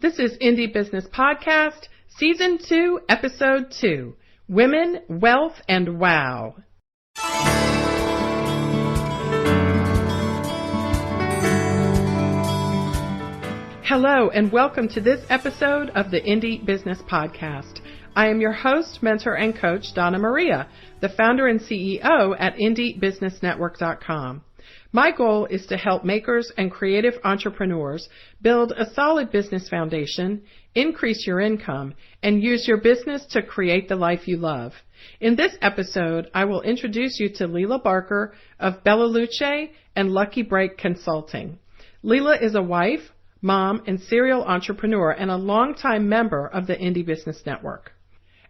This is Indie Business Podcast, Season 2, Episode 2, Women, Wealth, and Wow. Hello, and welcome to this episode of the Indie Business Podcast. I am your host, mentor, and coach, Donna Maria, the founder and CEO at IndieBusinessNetwork.com. My goal is to help makers and creative entrepreneurs build a solid business foundation, increase your income, and use your business to create the life you love. In this episode, I will introduce you to Lela Barker of Bella Luce and Lucky Break Consulting. Lela is a wife, mom, and serial entrepreneur and a longtime member of the Indie Business Network.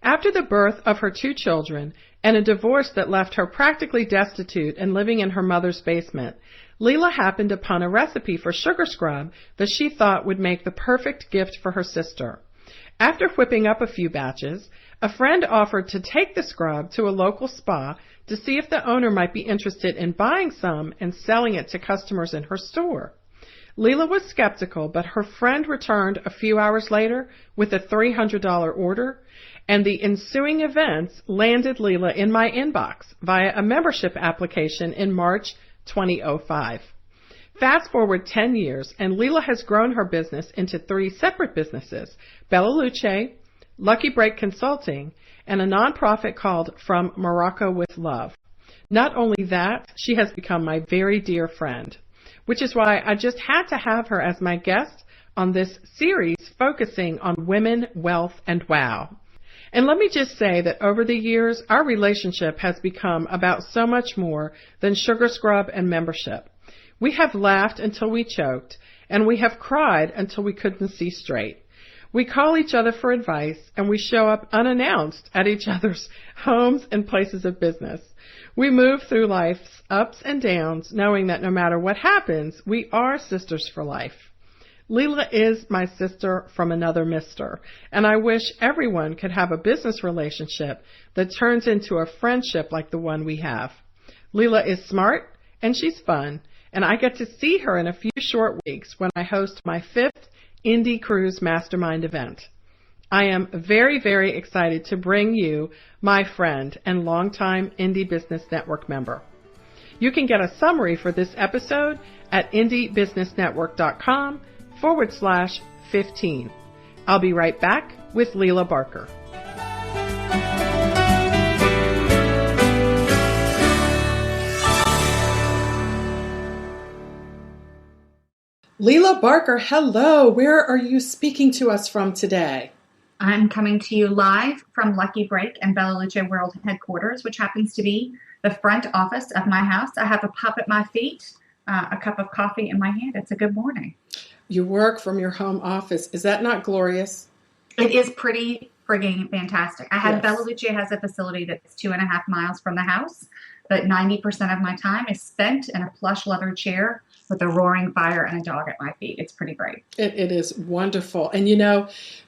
After the birth of her 2 children and a divorce that left her practically destitute and living in her mother's basement, Lela happened upon a recipe for sugar scrub that she thought would make the perfect gift for her sister. After whipping up a few batches, a friend offered to take the scrub to a local spa to see if the owner might be interested in buying some and selling it to customers in her store. Lela was skeptical, but her friend returned a few hours later with a $300 order, and the ensuing events landed Lela in my inbox via a membership application in March 2005. Fast forward 10 years, and Lela has grown her business into 3 separate businesses, Bella Luce, Lucky Break Consulting, and a nonprofit called From Morocco with Love. Not only that, she has become my very dear friend, which is why I just had to have her as my guest on this series focusing on women, wealth, and wow. And let me just say that over the years, our relationship has become about so much more than sugar scrub and membership. We have laughed until we choked, and we have cried until we couldn't see straight. We call each other for advice, and we show up unannounced at each other's homes and places of business. We move through life's ups and downs, knowing that no matter what happens, we are sisters for life. Lela is my sister from another mister, and I wish everyone could have a business relationship that turns into a friendship like the one we have. Lela is smart, and she's fun, and I get to see her in a few short weeks when I host my 5th Indie Cruise Mastermind event. I am very, very excited to bring you my friend and longtime Indie Business Network member. You can get a summary for this episode at IndieBusinessNetwork.com/15. I'll be right back with Lela Barker. Lela Barker, hello. Where are you speaking to us from today? I'm coming to you live from Lucky Break and Bella Luce World Headquarters, which happens to be the front office of my house. I have a pup at my feet, a cup of coffee in my hand. It's a good morning. You work from your home office. Is that not glorious? It is pretty frigging fantastic. Yes. Bella Luce has a facility that's 2.5 miles from the house, but 90% of my time is spent in a plush leather chair with a roaring fire and a dog at my feet. It's pretty great. It is wonderful. And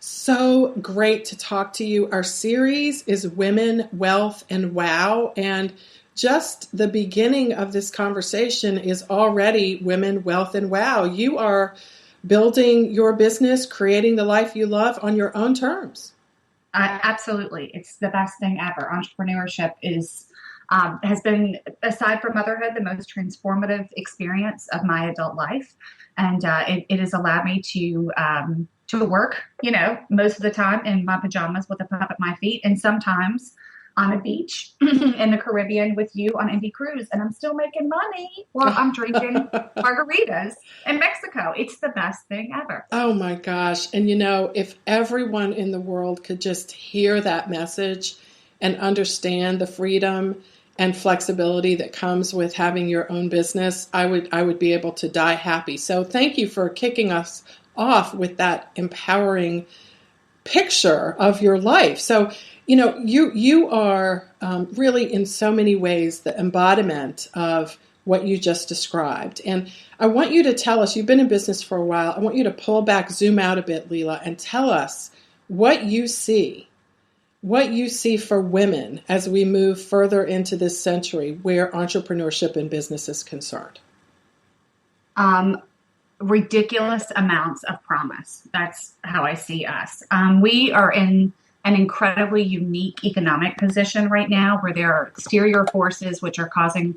so great to talk to you. Our series is Women, Wealth, and Wow. And just the beginning of this conversation is already Women, Wealth, and Wow. You are building your business, creating the life you love on your own terms. Absolutely. It's the best thing ever. Entrepreneurship has been, aside from motherhood, the most transformative experience of my adult life. And it has allowed me to work, most of the time in my pajamas with a pup at my feet, and sometimes on a beach in the Caribbean with you on Indie Cruise. And I'm still making money while I'm drinking margaritas in Mexico. It's the best thing ever. Oh my gosh. And if everyone in the world could just hear that message and understand the freedom and flexibility that comes with having your own business, I would be able to die happy. So thank you for kicking us off with that empowering picture of your life. So, you are really in so many ways the embodiment of what you just described. And I want you to tell us, you've been in business for a while, I want you to pull back, zoom out a bit, Lela, and tell us what you see for women as we move further into this century where entrepreneurship and business is concerned. Ridiculous amounts of promise. That's how I see us. We are in an incredibly unique economic position right now where there are exterior forces which are causing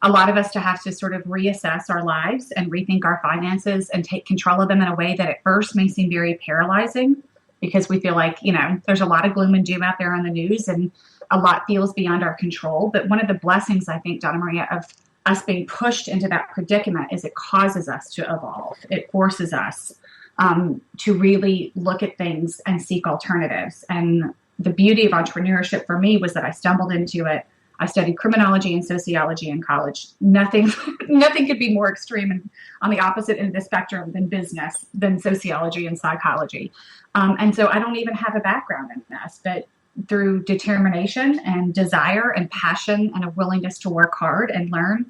a lot of us to have to sort of reassess our lives and rethink our finances and take control of them in a way that at first may seem very paralyzing because we feel like, there's a lot of gloom and doom out there on the news and a lot feels beyond our control. But one of the blessings, I think, Donna Maria, of us being pushed into that predicament is it causes us to evolve. It forces us to really look at things and seek alternatives. And the beauty of entrepreneurship for me was that I stumbled into it. I studied criminology and sociology in college. Nothing could be more extreme and on the opposite end of the spectrum than sociology and psychology. And so I don't even have a background in this, but through determination and desire and passion and a willingness to work hard and learn,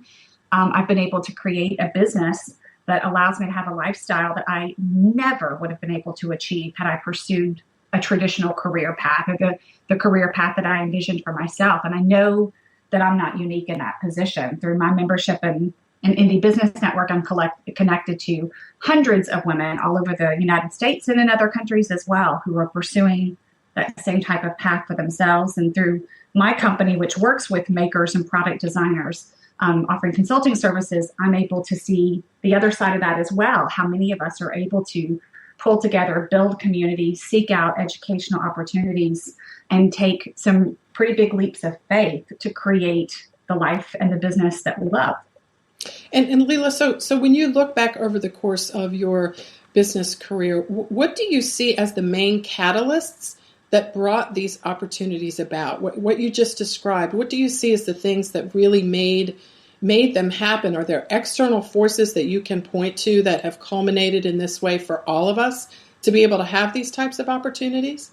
I've been able to create a business that allows me to have a lifestyle that I never would have been able to achieve had I pursued a traditional career path or the career path that I envisioned for myself. And I know that I'm not unique in that position. Through my membership in Indie Business Network, I'm connected to hundreds of women all over the United States and in other countries as well who are pursuing that same type of path for themselves. And through my company, which works with makers and product designers, offering consulting services, I'm able to see the other side of that as well, how many of us are able to pull together, build community, seek out educational opportunities, and take some pretty big leaps of faith to create the life and the business that we love. And Lela, so when you look back over the course of your business career, what do you see as the main catalysts that brought these opportunities about? What you just described, what do you see as the things that really made them happen? Are there external forces that you can point to that have culminated in this way for all of us to be able to have these types of opportunities?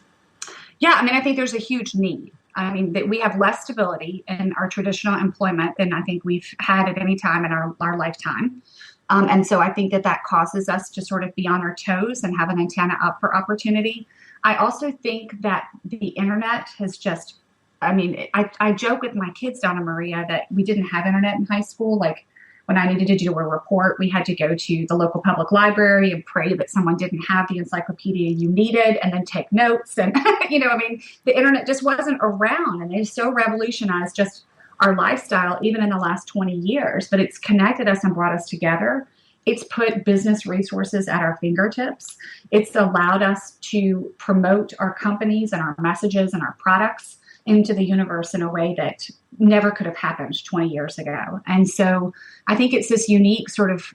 Yeah, I think there's a huge need. That we have less stability in our traditional employment than I think we've had at any time in our lifetime. And so I think that causes us to sort of be on our toes and have an antenna up for opportunity. I also think that the internet has just, I joke with my kids, Donna Maria, that we didn't have internet in high school. Like when I needed to do a report, we had to go to the local public library and pray that someone didn't have the encyclopedia you needed and then take notes. And, the internet just wasn't around, and it so revolutionized just our lifestyle, even in the last 20 years, but it's connected us and brought us together. It's put business resources at our fingertips. It's allowed us to promote our companies and our messages and our products into the universe in a way that never could have happened 20 years ago. And so I think it's this unique sort of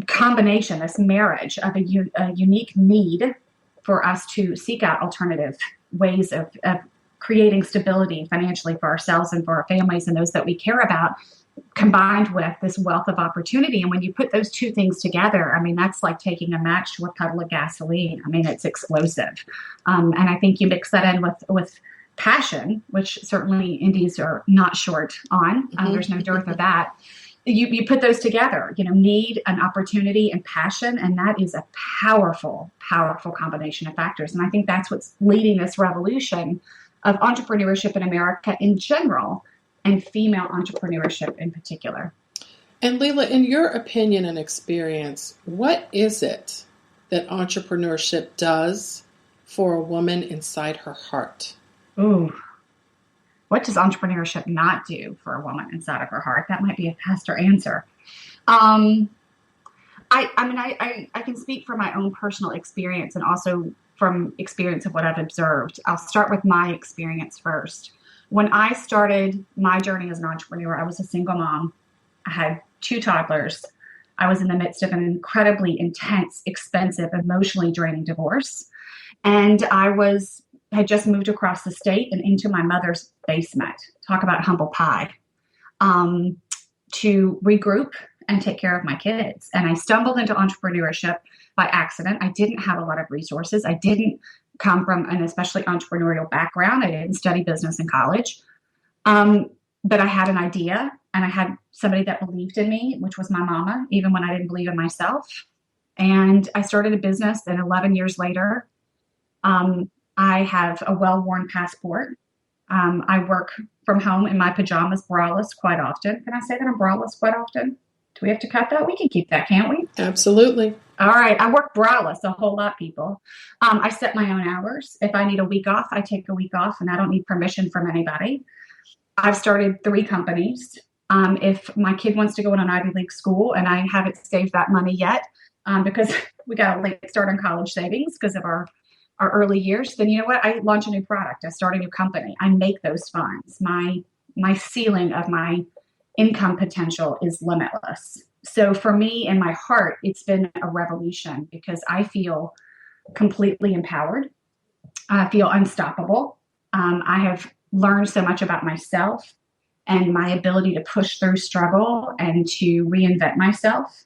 combination, this marriage of a unique need for us to seek out alternative ways of creating stability financially for ourselves and for our families and those that we care about, combined with this wealth of opportunity. And when you put those two things together, that's like taking a match to a puddle of gasoline. It's explosive. And I think you mix that in with passion, which certainly indies are not short on. There's no dearth of that. You put those together, need, an opportunity, and passion, and that is a powerful, powerful combination of factors. And I think that's what's leading this revolution of entrepreneurship in America in general, and female entrepreneurship in particular. And Lela, in your opinion and experience, what is it that entrepreneurship does for a woman inside her heart? Ooh, what does entrepreneurship not do for a woman inside of her heart? That might be a faster answer. I can speak from my own personal experience and also from experience of what I've observed. I'll start with my experience first. When I started my journey as an entrepreneur, I was a single mom. I had 2 toddlers. I was in the midst of an incredibly intense, expensive, emotionally draining divorce. And I had just moved across the state and into my mother's basement. Talk about humble pie. To regroup and take care of my kids. And I stumbled into entrepreneurship by accident. I didn't have a lot of resources. I didn't come from an especially entrepreneurial background. I didn't study business in college. But I had an idea, and I had somebody that believed in me, which was my mama, even when I didn't believe in myself. And I started a business, and 11 years later, I have a well-worn passport. I work from home in my pajamas, braless quite often. Can I say that I'm braless quite often? Do we have to cut that? We can keep that, can't we? Absolutely. All right. I work braless a whole lot, people. I set my own hours. If I need a week off, I take a week off, and I don't need permission from anybody. I've started 3 companies. If my kid wants to go in an Ivy League school and I haven't saved that money yet, because we got a late start on college savings because of our early years, then you know what? I launch a new product. I start a new company. I make those funds. My ceiling of my income potential is limitless. So for me, in my heart, it's been a revolution because I feel completely empowered. I feel unstoppable. I have learned so much about myself and my ability to push through struggle and to reinvent myself.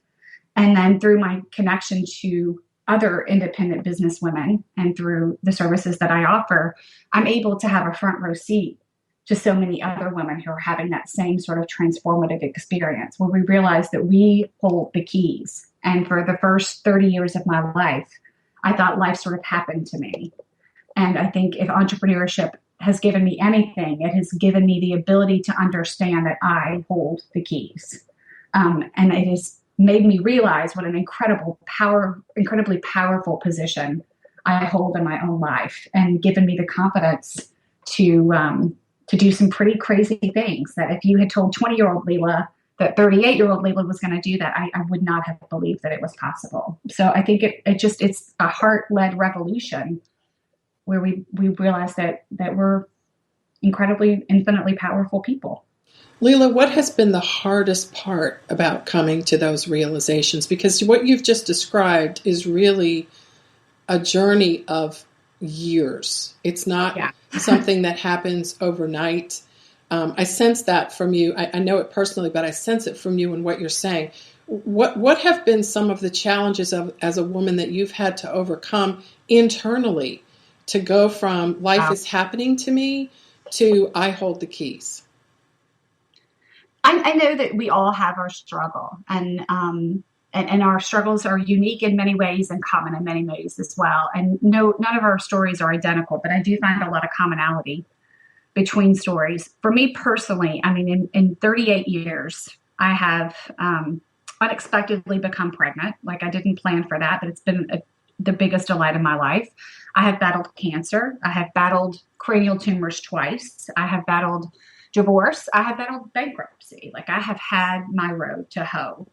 And then through my connection to other independent business women and through the services that I offer, I'm able to have a front row seat to so many other women who are having that same sort of transformative experience where we realize that we hold the keys. And for the first 30 years of my life, I thought life sort of happened to me. And I think if entrepreneurship has given me anything, it has given me the ability to understand that I hold the keys. And it has made me realize what an incredibly powerful position I hold in my own life, and given me the confidence to do some pretty crazy things that if you had told 20-year-old Lela that 38-year-old Lela was going to do that, I would not have believed that it was possible. So I think it's a heart-led revolution where we realize that we're incredibly, infinitely powerful people. Lela, what has been the hardest part about coming to those realizations? Because what you've just described is really a journey of years. It's not something that happens overnight. I sense that from you. I know it personally, but I sense it from you and what you're saying. What have been some of the challenges as a woman that you've had to overcome internally to go from life is happening to me to I hold the keys? I know that we all have our struggle, and our struggles are unique in many ways and common in many ways as well. And none of our stories are identical, but I do find a lot of commonality between stories. For me personally, I mean, in 38 years, I have unexpectedly become pregnant. Like, I didn't plan for that, but it's been the biggest delight of my life. I have battled cancer. I have battled cranial tumors twice. I have battled divorce. I have battled bankruptcy. Like, I have had my road to hoe.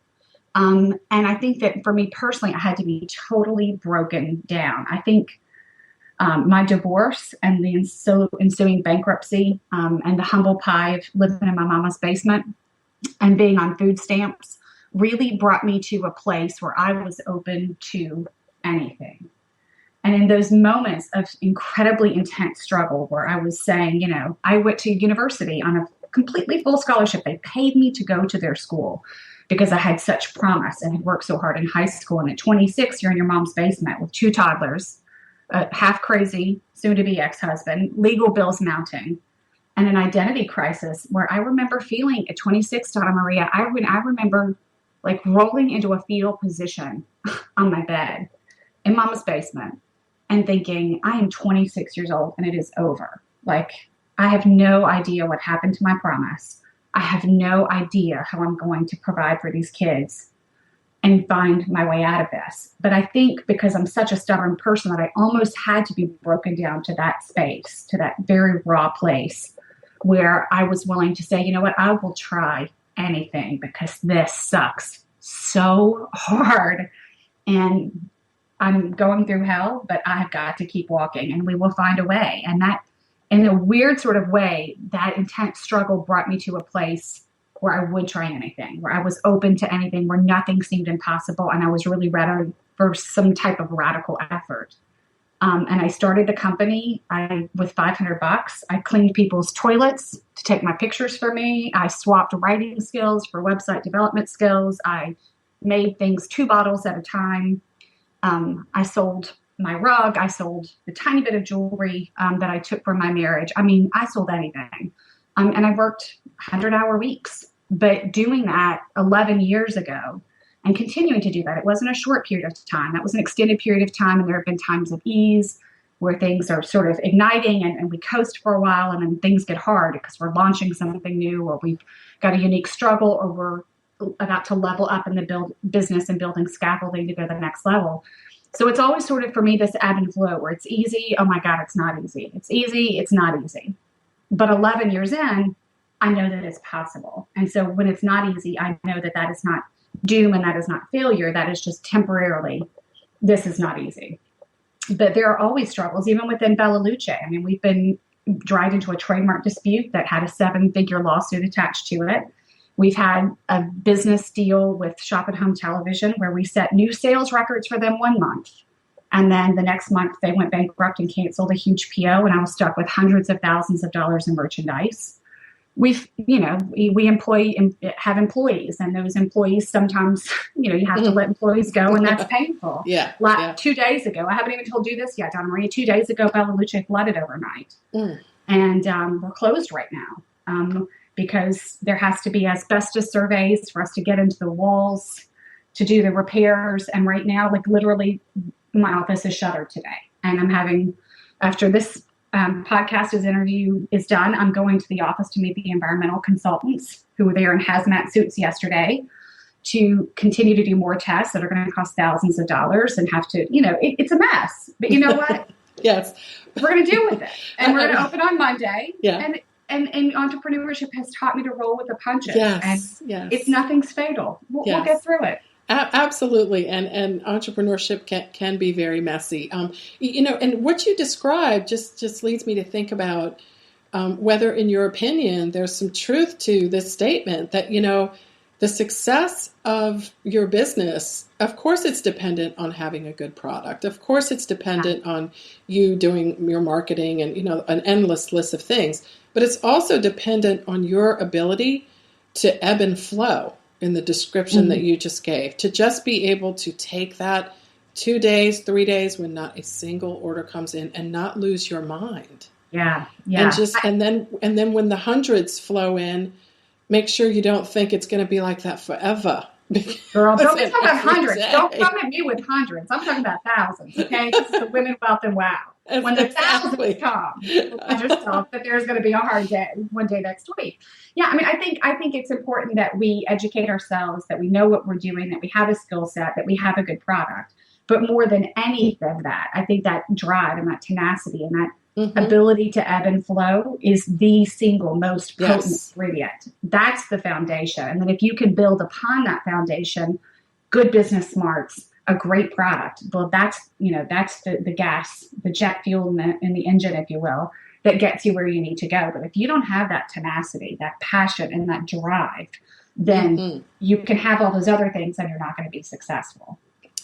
And I think that for me personally, I had to be totally broken down. I think my divorce and the ensuing bankruptcy and the humble pie of living in my mama's basement and being on food stamps really brought me to a place where I was open to anything. And in those moments of incredibly intense struggle where I was saying, you know, I went to university on a completely full scholarship. They paid me to go to their school because I had such promise and had worked so hard in high school. And at 26, you're in your mom's basement with 2 toddlers, a half crazy, soon to be ex-husband, legal bills mounting, and an identity crisis where I remember feeling at 26, Donna Maria, I remember like rolling into a fetal position on my bed in mama's basement and thinking, I am 26 years old and it is over. Like, I have no idea what happened to my promise. I have no idea how I'm going to provide for these kids and find my way out of this. But I think because I'm such a stubborn person that I almost had to be broken down to that space, to that very raw place where I was willing to say, you know what, I will try anything because this sucks so hard. And I'm going through hell, but I've got to keep walking and we will find a way. And that, in a weird sort of way, that intense struggle brought me to a place where I would try anything, where I was open to anything, where nothing seemed impossible. And I was really ready for some type of radical effort. And I started the company with $500. I cleaned people's toilets to take my pictures for me. I swapped writing skills for website development skills. I made things 2 bottles at a time. I sold my rug. I sold the tiny bit of jewelry that I took from my marriage. I mean, I sold anything. And I worked 100-hour weeks. But doing that 11 years ago and continuing to do that, it wasn't a short period of time. That was an extended period of time. And there have been times of ease where things are sort of igniting and we coast for a while and then things get hard because we're launching something new or we've got a unique struggle or we're about to level up in the business and building scaffolding to go to the next level. So it's always sort of, for me, this ebb and flow where it's easy. Oh my God, it's not easy. It's easy. It's not easy. But 11 years in, I know that it's possible. And so when it's not easy, I know that that is not doom and that is not failure. That is just temporarily, this is not easy. But there are always struggles, even within Bella Luce. I mean, we've been dragged into a trademark dispute that had a 7-figure lawsuit attached to it. We've had a business deal with Shop at Home Television where we set new sales records for them one month. And then the next month they went bankrupt and canceled a huge PO, and I was stuck with hundreds of thousands of dollars in merchandise. We have employees, and those employees sometimes, you have to let employees go, and that's painful. 2 days ago, I haven't even told you this yet, Donna Marie. 2 days ago, Bella Luce flooded overnight, and we're closed right now because there has to be asbestos surveys for us to get into the walls to do the repairs. And right now, like literally, my office is shuttered today, and I'm having, after this interview is done, I'm going to the office to meet the environmental consultants who were there in hazmat suits yesterday to continue to do more tests that are going to cost thousands of dollars and have to, it's a mess. But you know what? Yes. We're going to deal with it. And we're going to open on Monday. Yeah. And entrepreneurship has taught me to roll with the punches. Yes. And it's nothing's fatal. We'll get through it. Absolutely. And entrepreneurship can be very messy. And what you described just leads me to think about whether, in your opinion, there's some truth to this statement that, the success of your business, of course, it's dependent on having a good product. Of course, it's dependent on you doing your marketing and, an endless list of things. But it's also dependent on your ability to ebb and flow in the description that you just gave, to just be able to take that 2 days, 3 days when not a single order comes in and not lose your mind. Yeah. And then when the hundreds flow in, make sure you don't think it's going to be like that forever. Girl, don't be talking about hundreds. Don't come at me with hundreds. I'm talking about thousands. Okay, this is the Women, Wealth, and Wow. When the thousands come, remind yourself that there's going to be a hard day one day next week. Yeah, I mean, I think it's important that we educate ourselves, that we know what we're doing, that we have a skill set, that we have a good product. But more than anything of that, I think that drive and that tenacity and that ability to ebb and flow is the single most potent ingredient. That's the foundation. And then if you can build upon that foundation, good business smarts, a great product, well, that's the gas, the jet fuel in the engine, if you will, that gets you where you need to go. But if you don't have that tenacity, that passion, and that drive, then you can have all those other things and you're not going to be successful.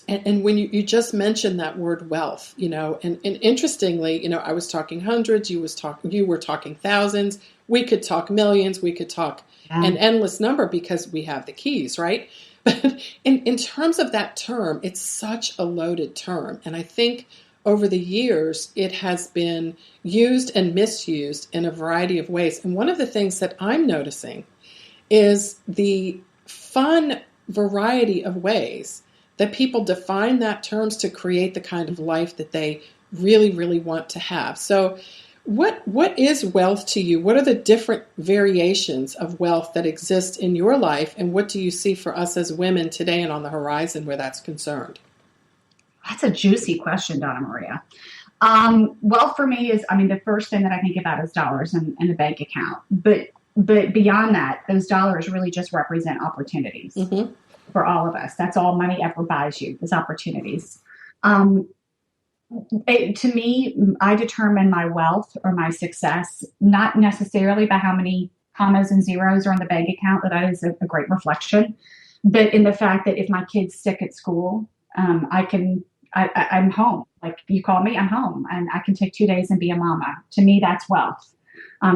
And when you just mentioned that word wealth, and interestingly, I was talking hundreds, you were talking thousands, we could talk millions, we could talk an endless number because we have the keys, right? But in terms of that term, it's such a loaded term. And I think over the years, it has been used and misused in a variety of ways. And one of the things that I'm noticing is the fun variety of ways that people define that terms to create the kind of life that they really, really want to have. So what is wealth to you? What are the different variations of wealth that exist in your life? And what do you see for us as women today and on the horizon where that's concerned? That's a juicy question, Donna Maria. Wealth for me is, the first thing that I think about is dollars in a bank account. But beyond that, those dollars really just represent opportunities. For all of us. That's all money ever buys you, is opportunities. To me, I determine my wealth or my success, not necessarily by how many commas and zeros are on the bank account, that is a great reflection, but in the fact that if my kid's sick at school, I'm home. Like you call me, I'm home, and I can take 2 days and be a mama. To me, that's wealth,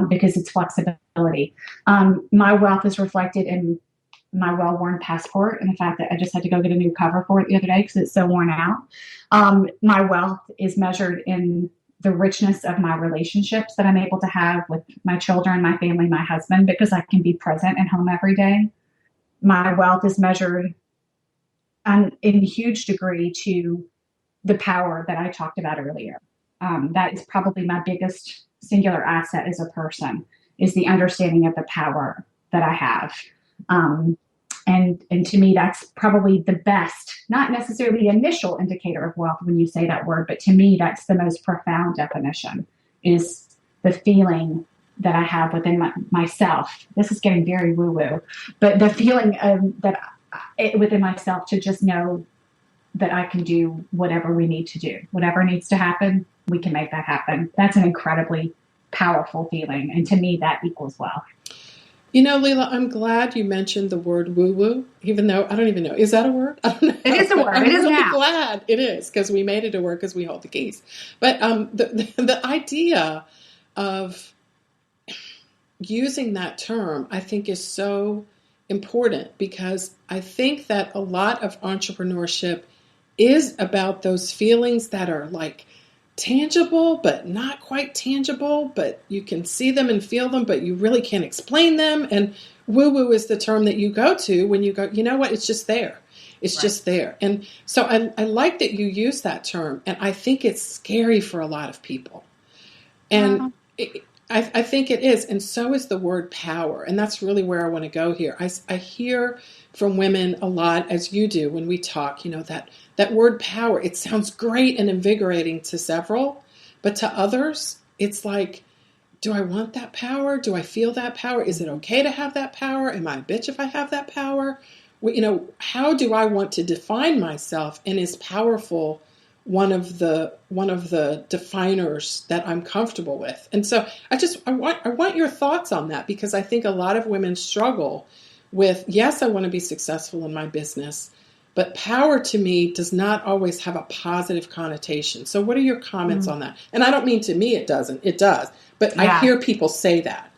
because it's flexibility. My wealth is reflected in my well-worn passport and the fact that I just had to go get a new cover for it the other day because it's so worn out. My wealth is measured in the richness of my relationships that I'm able to have with my children, my family, my husband, because I can be present at home every day. My wealth is measured in huge degree to the power that I talked about earlier. That is probably my biggest singular asset as a person, is the understanding of the power that I have. And to me, that's probably the best, not necessarily the initial indicator of wealth when you say that word, but to me, that's the most profound definition, is the feeling that I have within myself. This is getting very woo-woo, but the feeling within myself to just know that I can do whatever we need to do. Whatever needs to happen, we can make that happen. That's an incredibly powerful feeling. And to me, that equals wealth. You know, Lela, I'm glad you mentioned the word woo-woo, even though I don't even know. Is that a word? I don't know. It is a word. It is really now. Glad it is, because we made it a word because we hold the keys. But the idea of using that term, I think, is so important, because I think that a lot of entrepreneurship is about those feelings that are like tangible, but not quite tangible, but you can see them and feel them, but you really can't explain them. And woo-woo is the term that you go to when you go, you know what, it's just there. It's just there. And so I like that you use that term, and I think it's scary for a lot of people. And I think it is. And so is the word power. And that's really where I want to go here. I hear from women a lot, as you do when we talk, you know, that word power, it sounds great and invigorating to several, but to others, it's like, do I want that power? Do I feel that power? Is it okay to have that power? Am I a bitch if I have that power? Well, you know, how do I want to define myself? And is powerful one of the definers that I'm comfortable with? And so I want your thoughts on that, because I think a lot of women struggle with, yes, I want to be successful in my business, but power to me does not always have a positive connotation. So what are your comments on that? And I don't mean to me it doesn't. It does. But I hear people say that.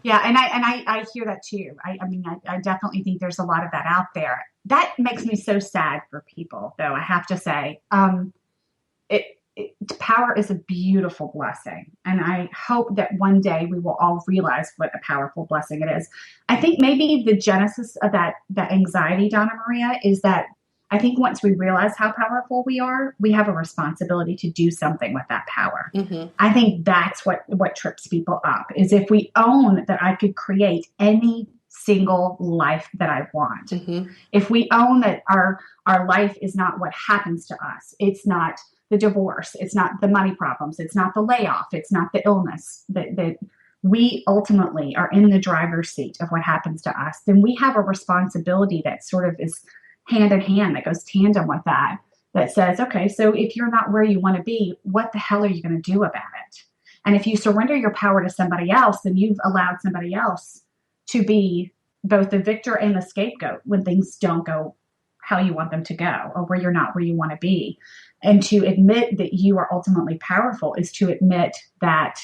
Yeah, and I hear that too. I mean, I definitely think there's a lot of that out there. That makes me so sad for people, though, I have to say. Power is a beautiful blessing. And I hope that one day we will all realize what a powerful blessing it is. I think maybe the genesis of that anxiety, Donna Maria, is that I think once we realize how powerful we are, we have a responsibility to do something with that power. Mm-hmm. I think that's what trips people up, is if we own that I could create any single life that I want. Mm-hmm. If we own that our life is not what happens to us, it's not the divorce, it's not the money problems, it's not the layoff, it's not the illness, that we ultimately are in the driver's seat of what happens to us, then we have a responsibility that sort of is hand in hand, that goes tandem with that says, okay, so if you're not where you want to be, what the hell are you going to do about it? And if you surrender your power to somebody else, then you've allowed somebody else to be both the victor and the scapegoat when things don't go how you want them to go, or where you're not where you want to be. And to admit that you are ultimately powerful is to admit that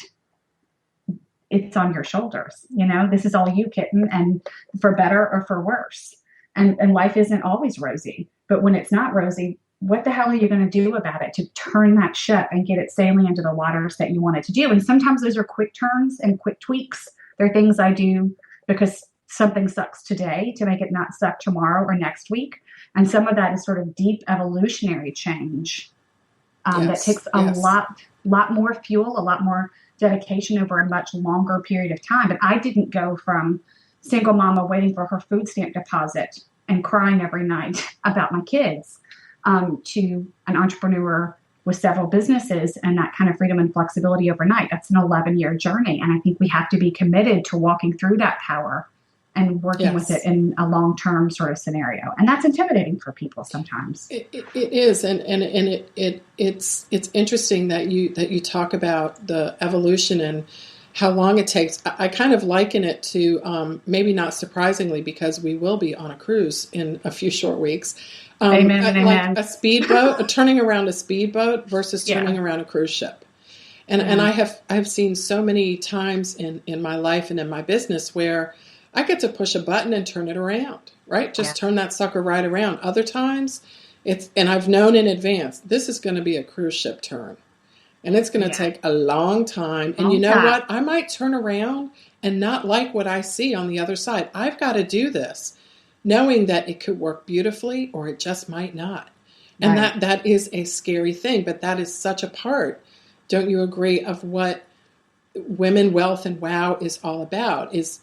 it's on your shoulders. You know, this is all you, kitten, and for better or for worse. And life isn't always rosy, but when it's not rosy, what the hell are you going to do about it to turn that ship and get it sailing into the waters that you want it to do? And sometimes those are quick turns and quick tweaks. They're things I do because something sucks today to make it not suck tomorrow or next week. And some of that is sort of deep evolutionary change that takes a lot more fuel, a lot more dedication over a much longer period of time. But I didn't go from single mama waiting for her food stamp deposit and crying every night about my kids to an entrepreneur with several businesses and that kind of freedom and flexibility overnight. That's an 11-year journey. And I think we have to be committed to walking through that power and working with it in a long-term sort of scenario. And that's intimidating for people sometimes. It is. And it's interesting that you talk about the evolution and how long it takes. I kind of liken it to, maybe not surprisingly, because we will be on a cruise in a few short weeks. Amen. Like a speedboat, turning around a speedboat versus turning around a cruise ship. And I have seen so many times in my life and in my business where I get to push a button and turn it around, right? Just turn that sucker right around. Other times and I've known in advance, this is going to be a cruise ship turn. And it's going to take a long time. And you know what? I might turn around and not like what I see on the other side. I've got to do this, knowing that it could work beautifully or it just might not. And that is a scary thing. But that is such a part, don't you agree, of what Women, Wealth, and Wow is all about, is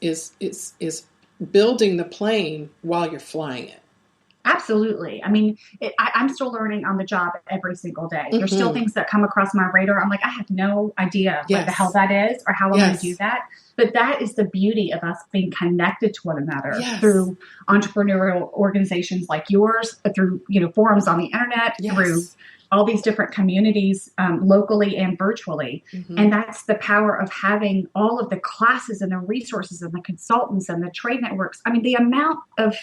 building the plane while you're flying it. Absolutely. I mean, I'm still learning on the job every single day. There's still Mm-hmm. things that come across my radar. I'm like, I have no idea what the hell Yes. that is or how I'm going to do Yes. that. But that is the beauty of us being connected to one another Yes. through entrepreneurial organizations like yours, through, forums on the internet, Yes. through all these different communities, locally and virtually. Mm-hmm. And that's the power of having all of the classes and the resources and the consultants and the trade networks. I mean, the amount of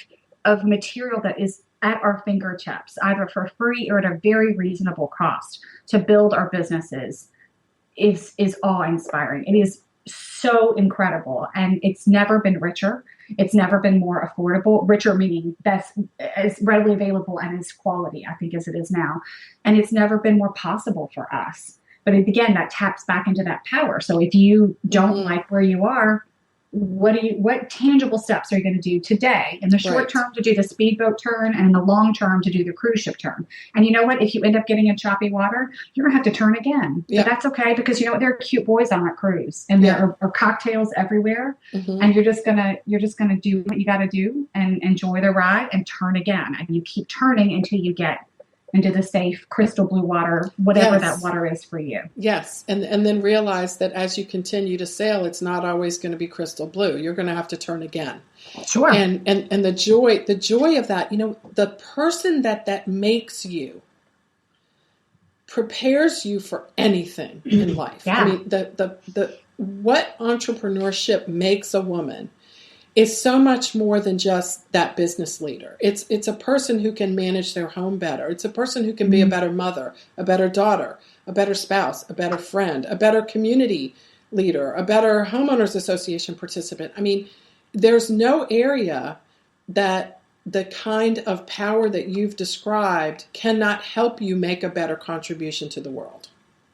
material that is at our fingertips, either for free or at a very reasonable cost to build our businesses is awe-inspiring. It is so incredible. And it's never been richer. It's never been more affordable. Richer meaning that's as readily available and as quality, I think, as it is now. And it's never been more possible for us. But again, that taps back into that power. So if you don't like where you are, what tangible steps are you going to do today in the short term to do the speedboat turn and in the long term to do the cruise ship turn? And you know what? If you end up getting in choppy water, you're going to have to turn again. But that's okay, because you know what? There are cute boys on that cruise, and there are cocktails everywhere. And you're just gonna do what you got to do and enjoy the ride and turn again. And you keep turning until you get into the safe crystal blue water, whatever that water is for you. Yes. And then realize that as you continue to sail, it's not always going to be crystal blue. You're going to have to turn again. Sure. And the joy of that, the person that makes you prepares you for anything in life. Yeah. I mean, the what entrepreneurship makes a woman is so much more than just that business leader. It's a person who can manage their home better. It's a person who can be a better mother, a better daughter, a better spouse, a better friend, a better community leader, a better homeowners association participant. I mean, there's no area that the kind of power that you've described cannot help you make a better contribution to the world.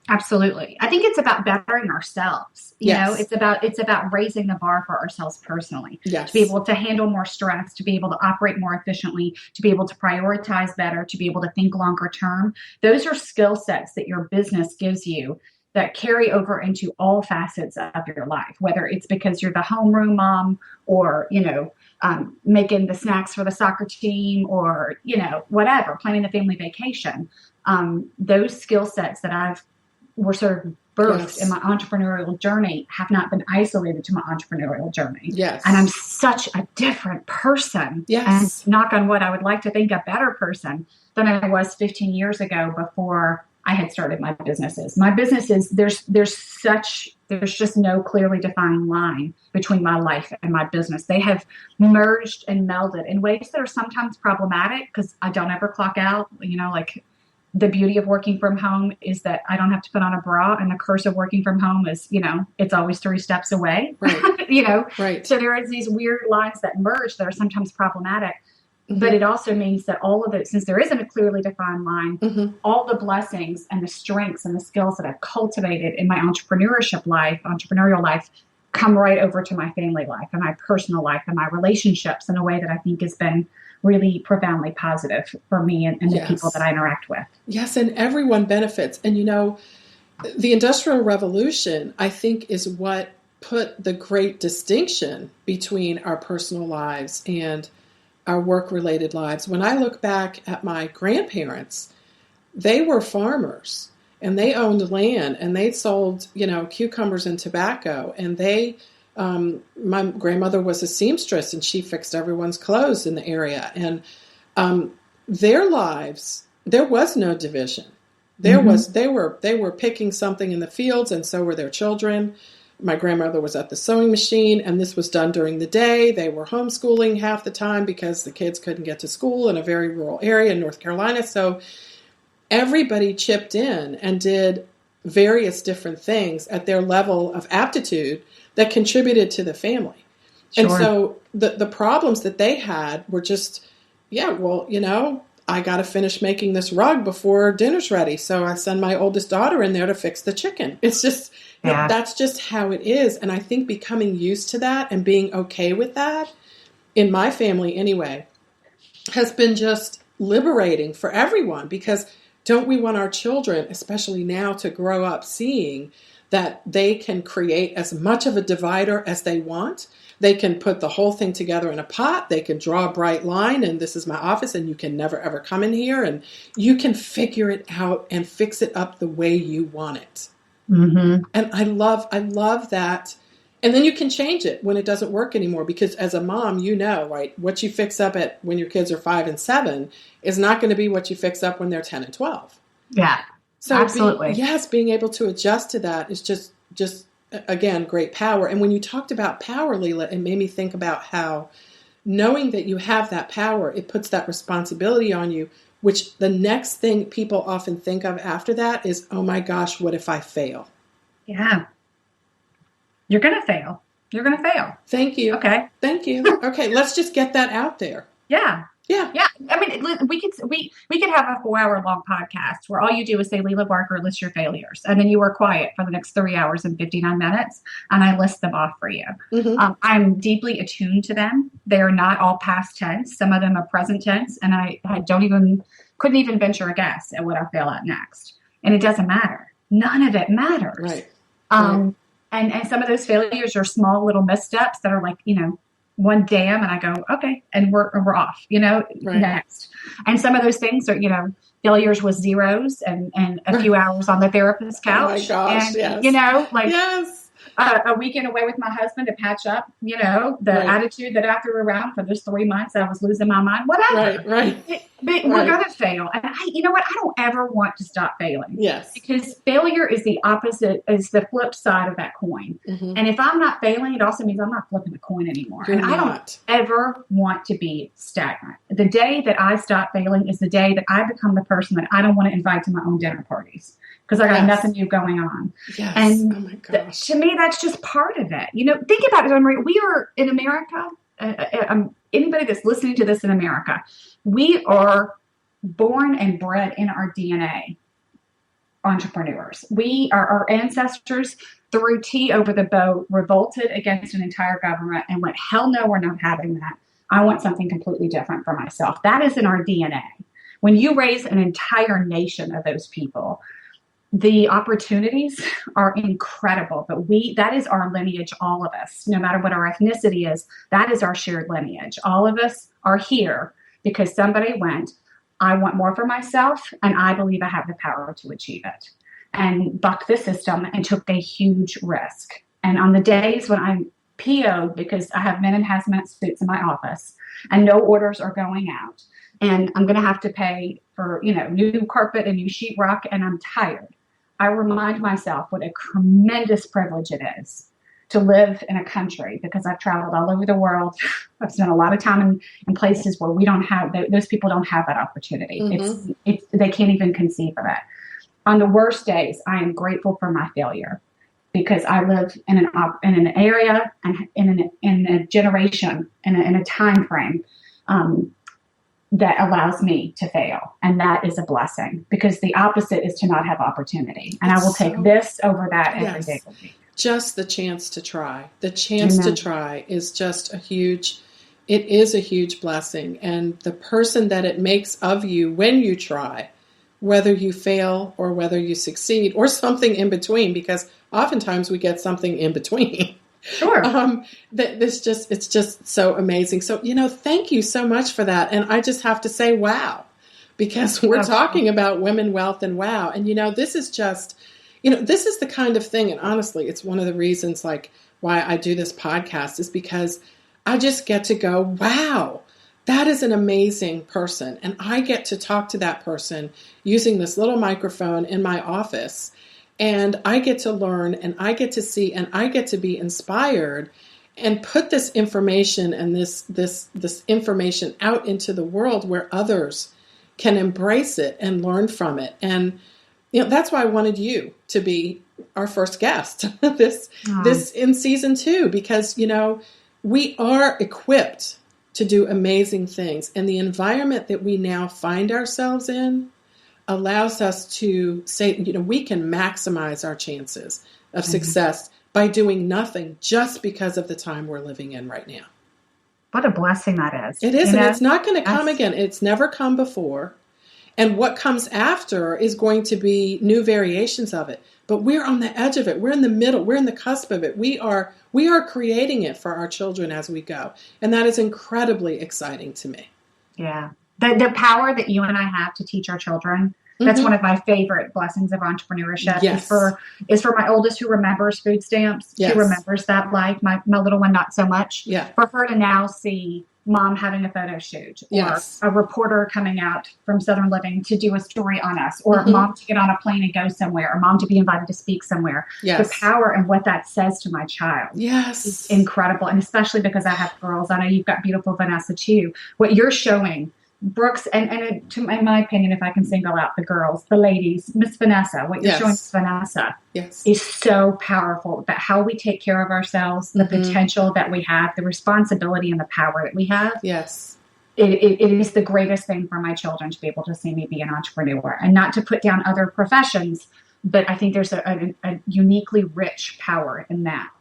Absolutely. I think it's about bettering ourselves. You know, it's about raising the bar for ourselves personally. Yes. To be able to handle more stress, to be able to operate more efficiently, to be able to prioritize better, to be able to think longer term. Those are skill sets that your business gives you that carry over into all facets of your life, whether it's because you're the homeroom mom or, making the snacks for the soccer team or, whatever, planning the family vacation. Those skill sets that were sort of birthed in my entrepreneurial journey have not been isolated to my entrepreneurial journey. Yes. And I'm such a different person. Yes. And knock on wood, I would like to think a better person than I was 15 years ago before I had started my businesses. My businesses, there's just no clearly defined line between my life and my business. They have merged and melded in ways that are sometimes problematic because I don't ever clock out, like the beauty of working from home is that I don't have to put on a bra, and the curse of working from home is, it's always 3 steps away, right. Right. So there are these weird lines that merge that are sometimes problematic, but it also means that all of it, since there isn't a clearly defined line, all the blessings and the strengths and the skills that I've cultivated in my entrepreneurial life come right over to my family life and my personal life and my relationships in a way that I think has been really profoundly positive for me and the people that I interact with. Yes, and everyone benefits. And, the Industrial Revolution, I think, is what put the great distinction between our personal lives and our work-related lives. When I look back at my grandparents, they were farmers, and they owned land, and they sold, cucumbers and tobacco, and my grandmother was a seamstress, and she fixed everyone's clothes in the area. And their lives, there was no division. They were picking something in the fields, and so were their children. My grandmother was at the sewing machine, and this was done during the day. They were homeschooling half the time because the kids couldn't get to school in a very rural area in North Carolina. So everybody chipped in and did various different things at their level of aptitude that contributed to the family. Sure. And so the problems that they had were just, I got to finish making this rug before dinner's ready. So I send my oldest daughter in there to fix the chicken. It's just, that's just how it is. And I think becoming used to that and being okay with that, in my family anyway, has been just liberating for everyone, because don't we want our children, especially now, to grow up seeing that they can create as much of a divider as they want. They can put the whole thing together in a pot. They can draw a bright line, and this is my office, and you can never, ever come in here. And you can figure it out and fix it up the way you want it. Mm-hmm. And I love that. And then you can change it when it doesn't work anymore, because as a mom, you know, right, what you fix up when your kids are 5 and 7 is not going to be what you fix up when they're 10 and 12. Yeah, so absolutely. Being able to adjust to that is just again, great power. And when you talked about power, Lela, it made me think about how knowing that you have that power, it puts that responsibility on you, which the next thing people often think of after that is, oh my gosh, what if I fail? Yeah. You're going to fail. You're going to fail. Thank you. Okay. Thank you. Okay. Let's just get that out there. Yeah. Yeah. Yeah. I mean, we could have a 4-hour long podcast where all you do is say, Lela Barker, list your failures. And then you are quiet for the next 3 hours and 59 minutes. And I list them off for you. Mm-hmm. I'm deeply attuned to them. They are not all past tense. Some of them are present tense. And I couldn't even venture a guess at what I'll fail at next. And it doesn't matter. None of it matters. Right. And some of those failures are small little missteps that are like, one damn, and I go, okay, and we're off, right. Next. And some of those things are, failures with zeros and a few hours on the therapist's couch. Oh my gosh, and, yes. Yes. A weekend away with my husband to patch up, the attitude that I threw around for those 3 months. I was losing my mind, whatever. Right. But we're going to fail. And I don't ever want to stop failing. Yes. Because failure is the opposite, is the flip side of that coin. Mm-hmm. And if I'm not failing, it also means I'm not flipping the coin anymore. You're and not. I don't ever want to be stagnant. The day that I stop failing is the day that I become the person that I don't want to invite to my own dinner parties. Because I got nothing new going on. Yes. And oh my gosh. To me, that's just part of it. Think about it, Marie. We are in America. Anybody that's listening to this in America, we are born and bred in our DNA entrepreneurs. Our ancestors threw tea over the boat, revolted against an entire government, and went, hell no, we're not having that. I want something completely different for myself. That is in our DNA. When you raise an entire nation of those people, the opportunities are incredible, but that is our lineage, all of us, no matter what our ethnicity is, that is our shared lineage. All of us are here because somebody went, I want more for myself, and I believe I have the power to achieve it, and bucked the system and took a huge risk. And on the days when I'm PO'd because I have men in hazmat suits in my office and no orders are going out, and I'm going to have to pay for, new carpet and new sheetrock, and I'm tired, I remind myself what a tremendous privilege it is to live in a country, because I've traveled all over the world. I've spent a lot of time in places where we don't have, those people don't have that opportunity. Mm-hmm. They can't even conceive of it. On the worst days, I am grateful for my failure, because I live in an area and in a generation, in a time frame, that allows me to fail. And that is a blessing, because the opposite is to not have opportunity. And I will take this over that every day. Just the chance to try. The chance to try is just it is a huge blessing. And the person that it makes of you when you try, whether you fail or whether you succeed or something in between, because oftentimes we get something in between. Sure. It's just so amazing. So, thank you so much for that. And I just have to say, wow, because we're talking about women, wealth, and wow. And, this is just, this is the kind of thing. And honestly, it's one of the reasons why I do this podcast, is because I just get to go, wow, that is an amazing person. And I get to talk to that person using this little microphone in my office. And I get to learn, and I get to see, and I get to be inspired, and put this information and this information out into the world where others can embrace it and learn from it. And that's why I wanted you to be our first guest this in season 2, because we are equipped to do amazing things, and the environment that we now find ourselves in allows us to say, we can maximize our chances of success by doing nothing just because of the time we're living in right now. What a blessing that is. It is, and it's not going to come again. It's never come before. And what comes after is going to be new variations of it. But we're on the edge of it. We're in the middle. We're in the cusp of it. We are creating it for our children as we go. And that is incredibly exciting to me. Yeah. The power that you and I have to teach our children, that's one of my favorite blessings of entrepreneurship. Yes. is for my oldest, who remembers food stamps. Yes. She remembers that life. My little one, not so much. Yeah. For her to now see mom having a photo shoot, or a reporter coming out from Southern Living to do a story on us, or mom to get on a plane and go somewhere, or mom to be invited to speak somewhere. Yes. The power and what that says to my child is incredible. And especially because I have girls. I know you've got beautiful Vanessa too. What you're showing, Brooks, and in my opinion, if I can single out the girls, the ladies, Miss Vanessa, what you're showing Miss Vanessa is so powerful about how we take care of ourselves, the potential that we have, the responsibility and the power that we have. Yes. It is the greatest thing for my children to be able to see me be an entrepreneur, and not to put down other professions, but I think there's a uniquely rich power in that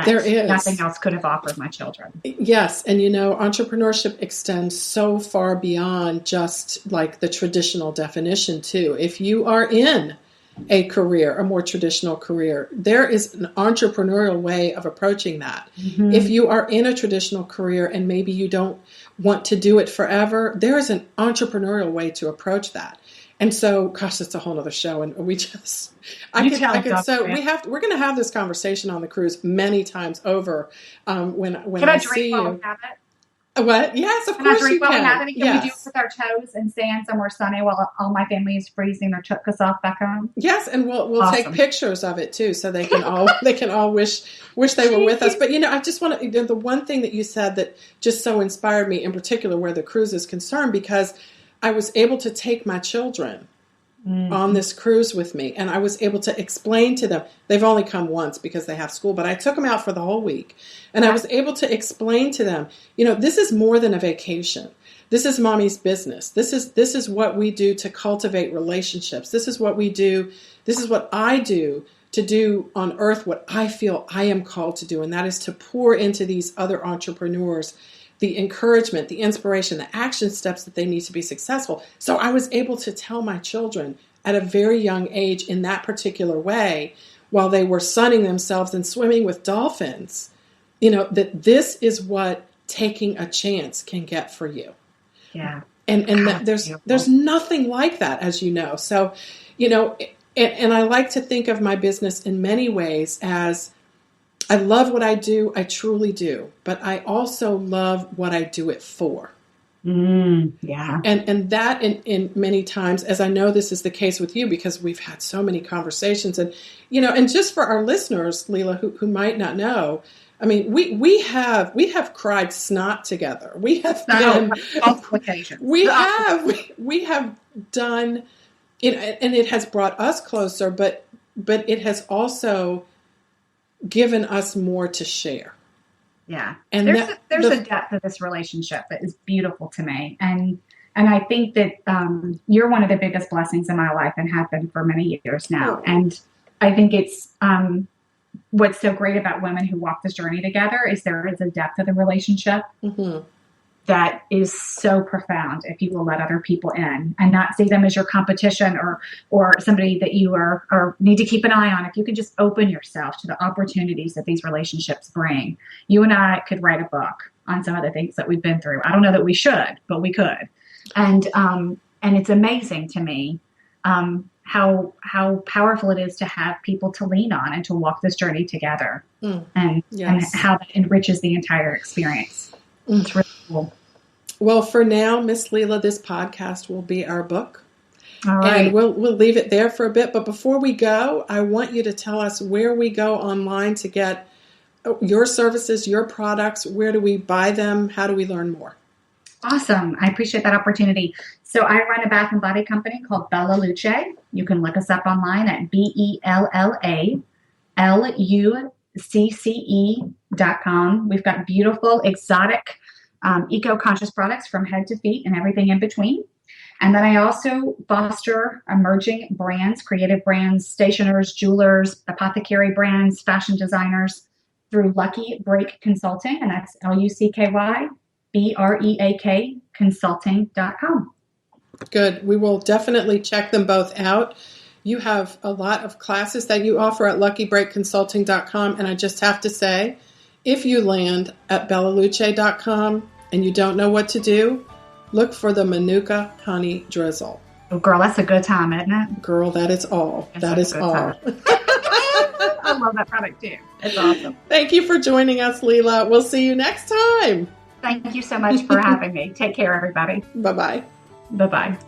there is. Nothing else could have offered my children. Yes. And, entrepreneurship extends so far beyond just like the traditional definition too. If you are in a career, a more traditional career, there is an entrepreneurial way of approaching that. If you are in a traditional career and maybe you don't want to do it forever, there is an entrepreneurial way to approach that. And so, gosh, that's a whole other show. And we're going to have this conversation on the cruise many times over. When can I see drink while we have it? What? Yes, of course you can. Can we do it with our toes and stand somewhere sunny while all my family is freezing their chukkas off back home? Yes, and we'll take pictures of it too, so they can all wish they were with us. But I just want to, the one thing that you said that just so inspired me in particular, where the cruise is concerned, because I was able to take my children on this cruise with me, and I was able to explain to them. They've only come once because they have school, but I took them out for the whole week, and I was able to explain to them, this is more than a vacation. This is mommy's business. This is what we do to cultivate relationships. This is what we do. This is what I do to do on earth what I feel I am called to do, and that is to pour into these other entrepreneurs the encouragement, the inspiration, the action steps that they need to be successful. So I was able to tell my children at a very young age in that particular way, while they were sunning themselves and swimming with dolphins, that this is what taking a chance can get for you. Yeah. And that there's nothing like that, as you know. So, and I like to think of my business in many ways as, I love what I do. I truly do. But I also love what I do it for. Yeah. And that in many times, as I know this is the case with you, because we've had so many conversations, and, and just for our listeners, Lela, who might not know, I mean, we have cried snot together. We have done we have done, and it has brought us closer, but it has also given us more to share. Yeah. And there's a depth of this relationship that is beautiful to me. And I think that you're one of the biggest blessings in my life, and have been for many years now. And I think it's what's so great about women who walk this journey together is there is a depth of the relationship that is so profound if you will let other people in and not see them as your competition or somebody that you are or need to keep an eye on. If you can just open yourself to the opportunities that these relationships bring. You and I could write a book on some of the things that we've been through. I don't know that we should, but we could. And it's amazing to me how powerful it is to have people to lean on and to walk this journey together, and how that enriches the entire experience. It's really cool. Well, for now, Miss Lela, this podcast will be our book. All right. And we'll leave it there for a bit. But before we go, I want you to tell us where we go online to get your services, your products. Where do we buy them? How do we learn more? Awesome. I appreciate that opportunity. So I run a bath and body company called Bella Luce. You can look us up online at BELLALUCCE.com. We've got beautiful, exotic, eco-conscious products from head to feet and everything in between. And then I also foster emerging brands, creative brands, stationers, jewelers, apothecary brands, fashion designers through Lucky Break Consulting, and that's LUCKYBREAK consulting.com. Good. We will definitely check them both out. You have a lot of classes that you offer at luckybreakconsulting.com. And I just have to say, if you land at bellaluce.com and you don't know what to do, look for the Manuka honey drizzle. Oh, girl, that's a good time, isn't it? Girl, that is all. That is all. I love that product too. It's awesome. Thank you for joining us, Lela. We'll see you next time. Thank you so much for having me. Take care, everybody. Bye-bye. Bye-bye.